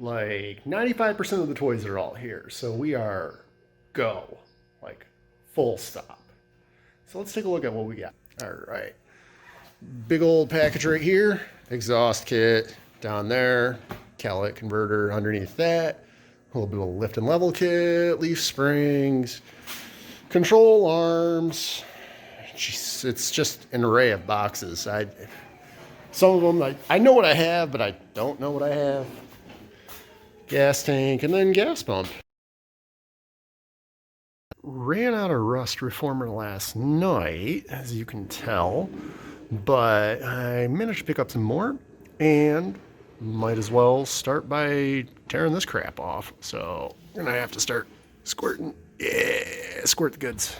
like 95% of the toys are all here. So we are go, like full stop. So let's take a look at what we got. All right. Big old package right here. Exhaust kit down there. Catalytic converter underneath that. A little bit of a lift and level kit. Leaf springs. Control arms. Jeez, it's just an array of boxes. Some of them, I know what I have, but I don't know what I have. Gas tank, and then gas pump. Ran out of rust reformer last night, as you can tell, but I managed to pick up some more, and might as well start by tearing this crap off. So I'm gonna have to start squirting. Yeah, squirt the goods.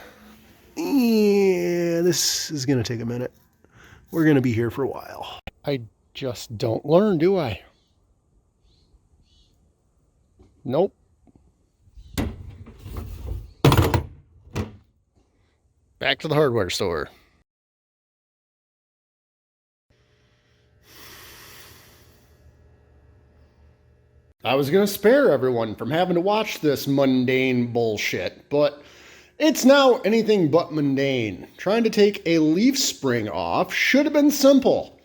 Yeah, this is gonna take a minute. We're gonna be here for a while. I just don't learn, do I? Nope. Back to the hardware store. I was going to spare everyone from having to watch this mundane bullshit, but it's now anything but mundane. Trying to take a leaf spring off should have been simple.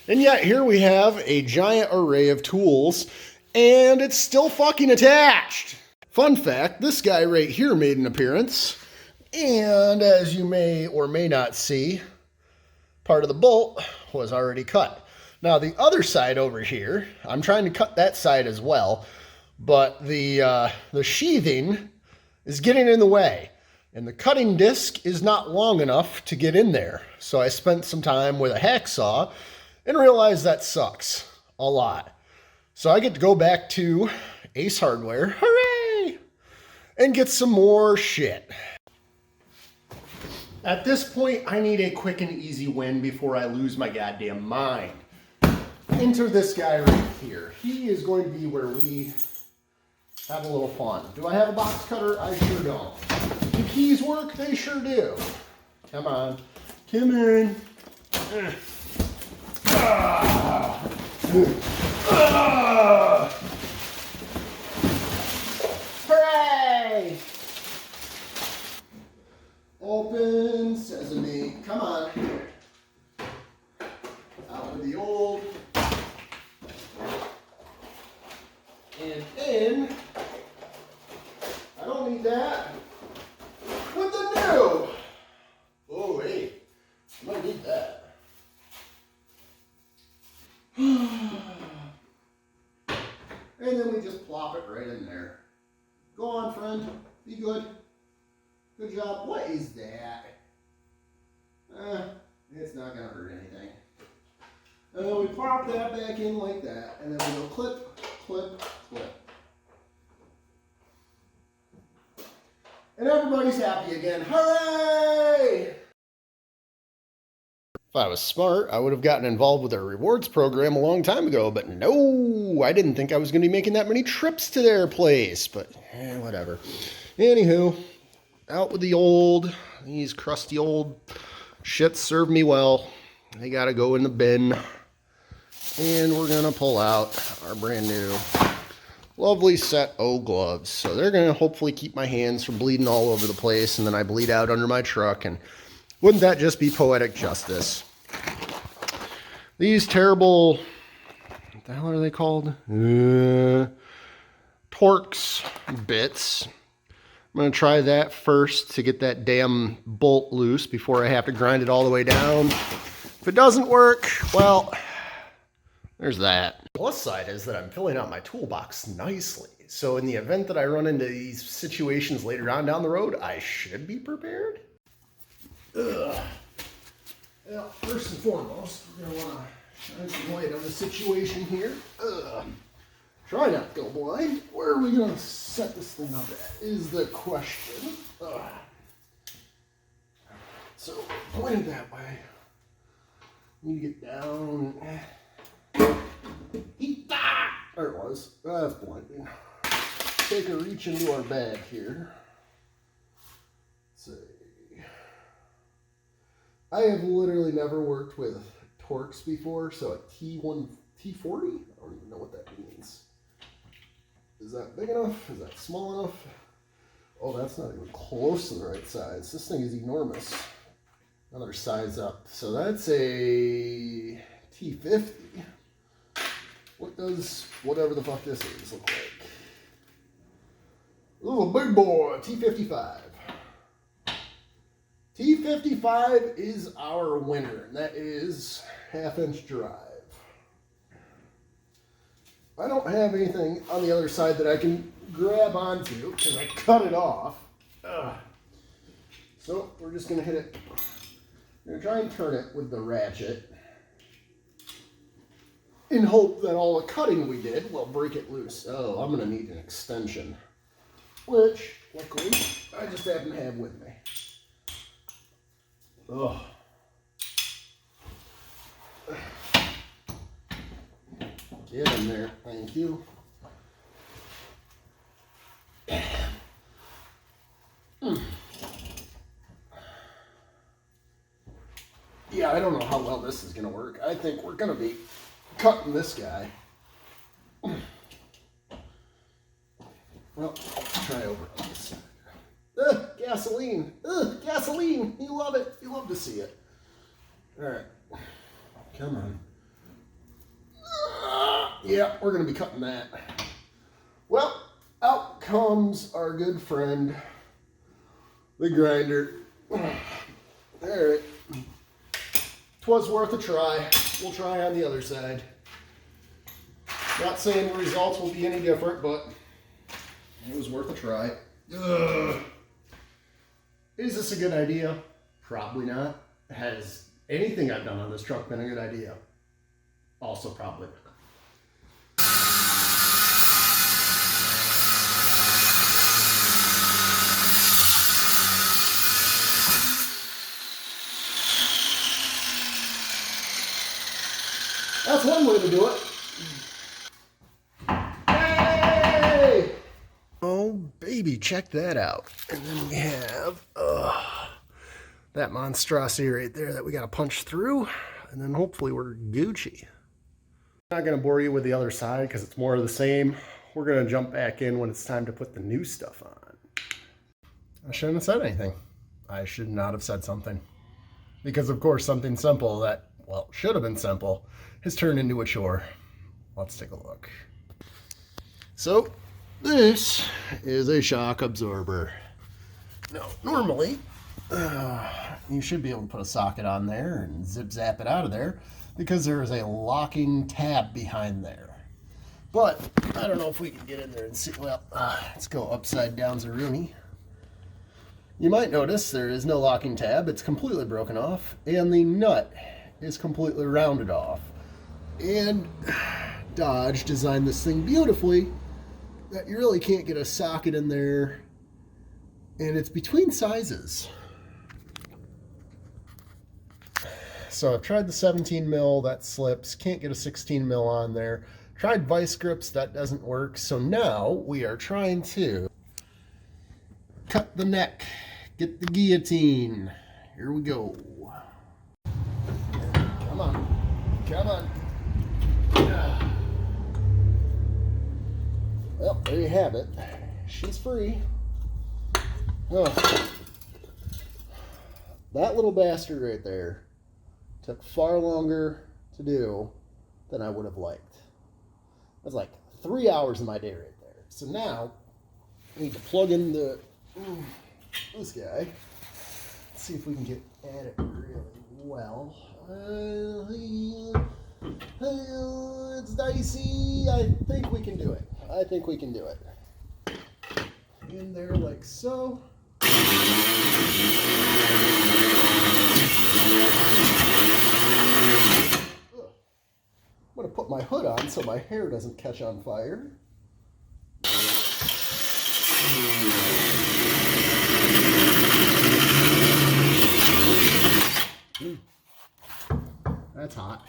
And yet here we have a giant array of tools, and it's still fucking attached. Fun fact, this guy right here made an appearance, and as you may or may not see, part of the bolt was already cut. Now the other side over here, I'm trying to cut that side as well, but the sheathing is getting in the way, and the cutting disc is not long enough to get in there. So I spent some time with a hacksaw and realized that sucks a lot. So I get to go back to Ace Hardware, hooray, and get some more shit. At this point, I need a quick and easy win before I lose my goddamn mind. Enter this guy right here. He is going to be where we have a little fun. Do I have a box cutter? I sure don't. Do keys work? They sure do. Come on. Come in. Hooray! Open sesame. Come on. Out with the old. And in. I don't need that. With the new. Oh, hey. I might need that. And then we just plop it right in there. Go on, friend. Be good. Good job. What is that? It's not going to hurt anything. And then we pop that back in like that. And then we go clip, clip, clip. And everybody's happy again. Hooray! If I was smart, I would have gotten involved with their rewards program a long time ago, but no, I didn't think I was going to be making that many trips to their place, but whatever. Anywho, out with the old. These crusty old shits serve me well. They got to go in the bin. And we're going to pull out our brand new lovely set O gloves. So they're going to hopefully keep my hands from bleeding all over the place, and then I bleed out under my truck, and wouldn't that just be poetic justice? These terrible, what the hell are they called? Torx bits. I'm going to try that first to get that damn bolt loose before I have to grind it all the way down. If it doesn't work, well, there's that. The plus side is that I'm filling out my toolbox nicely. So in the event that I run into these situations later on down the road, I should be prepared. Ugh. Well, first and foremost, we're going to want to shine some light on the situation here. Ugh. Try not to go blind. Where are we going to set this thing up at is the question. Ugh. So, pointed that way. Need to get down. There it was. That's blinding. Take a reach into our bag here. Let's see. I have literally never worked with Torx before, so a T1, T40? I don't even know what that means. Is that big enough? Is that small enough? Oh, that's not even close to the right size. This thing is enormous. Another size up. So that's a T50. What does whatever the fuck this is look like? Ooh, big boy, T55. T55 is our winner, and that is half-inch drive. I don't have anything on the other side that I can grab onto because I cut it off. So we're just going to hit it. We're going to try and turn it with the ratchet in hope that all the cutting we did will break it loose. Oh, I'm going to need an extension, which, luckily, I just happen to have with me. Ugh. Get in there, thank you. Yeah, I don't know how well this is going to work. I think we're going to be cutting this guy. Well, let's try over on this side. Gasoline. Gasoline. You love it. You love to see it. All right. Come on. Yeah, we're going to be cutting that. Well, out comes our good friend, the grinder. All right. 'Twas worth a try. We'll try on the other side. Not saying the results will be any different, but it was worth a try. Ugh. Is this a good idea? Probably not. Has anything I've done on this truck been a good idea? Also probably not. That's one way to do it. Hey! Oh, baby, check that out. And then we have that monstrosity right there that we got to punch through. And then hopefully we're Gucci. I'm not going to bore you with the other side because it's more of the same. We're going to jump back in when it's time to put the new stuff on. I shouldn't have said anything. I should not have said something. Because, of course, something simple that, well, should have been simple has turned into a chore. Let's take a look. So, this is a shock absorber. Now, normally, you should be able to put a socket on there and zip-zap it out of there because there is a locking tab behind there. But, I don't know if we can get in there and see. Well, let's go upside down Zaruni. You might notice there is no locking tab. It's completely broken off, and the nut is completely rounded off. And Dodge designed this thing beautifully that you really can't get a socket in there, and it's between sizes. So I've tried the 17 mil, that slips, can't get a 16 mil on there. Tried vice grips, that doesn't work. So now we are trying to cut the neck, get the guillotine. Here we go. Come on, come on. Well, there you have it. She's free. Oh. That little bastard right there took far longer to do than I would have liked. It was like 3 hours of my day right there. So now, I need to plug in this guy. Let's see if we can get at it really well. It's dicey. I think we can do it. I think we can do it. In there like so. I'm going to put my hood on so my hair doesn't catch on fire. That's hot.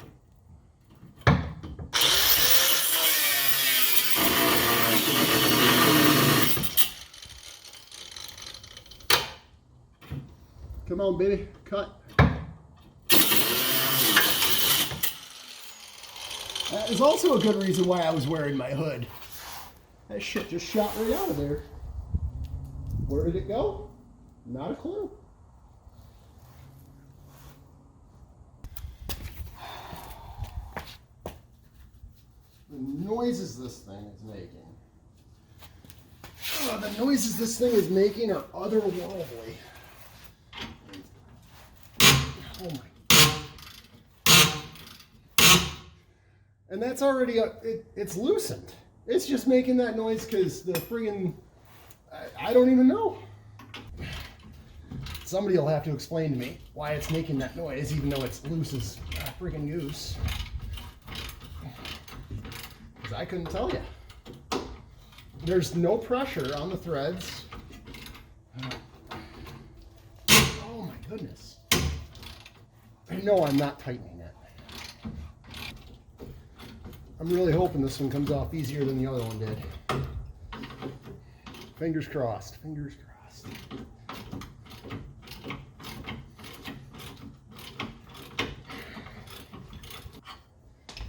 Come on, baby, cut. That is also a good reason why I was wearing my hood. That shit just shot right out of there. Where did it go? Not a clue. The noises this thing is making. Oh, the noises this thing is making are otherworldly. Oh my. And that's already, it's loosened. It's just making that noise because the friggin', I don't even know. Somebody will have to explain to me why it's making that noise, even though it's loose as a friggin' goose. Because I couldn't tell you. There's no pressure on the threads. Oh my goodness. I know I'm not tightening it. I'm really hoping this one comes off easier than the other one did. Fingers crossed, fingers crossed.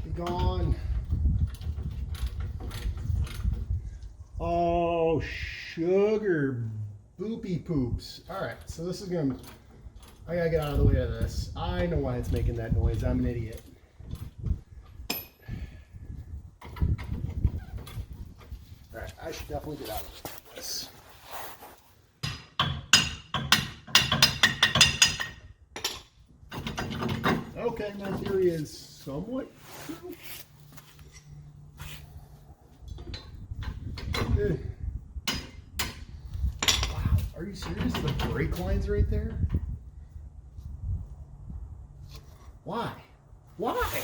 Be gone. Oh, sugar boopy poops. All right, so this is gonna, I gotta get out of the way of this. I know why it's making that noise. I'm an idiot. All right, I should definitely get out of this. Okay, my theory is somewhat true. Wow, are you serious? The brake line's right there? Why? Why?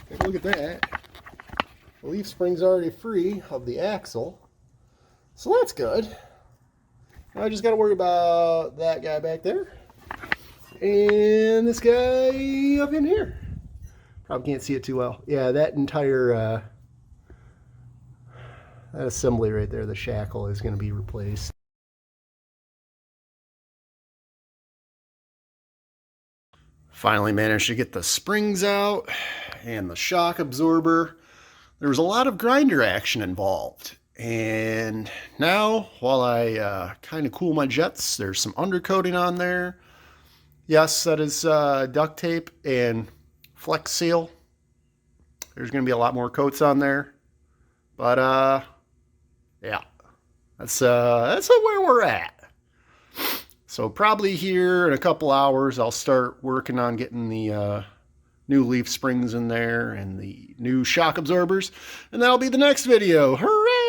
Take a look at that. The leaf spring's already free of the axle. So that's good. Now I just got to worry about that guy back there. And this guy up in here. Probably can't see it too well. Yeah, that entire that assembly right there, the shackle, is going to be replaced. Finally managed to get the springs out and the shock absorber. There was a lot of grinder action involved. And now, while I kind of cool my jets, there's some undercoating on there. Yes, that is duct tape and Flex Seal. There's going to be a lot more coats on there. But, yeah, that's where we're at. So probably here in a couple hours, I'll start working on getting the new leaf springs in there and the new shock absorbers. And that'll be the next video. Hooray!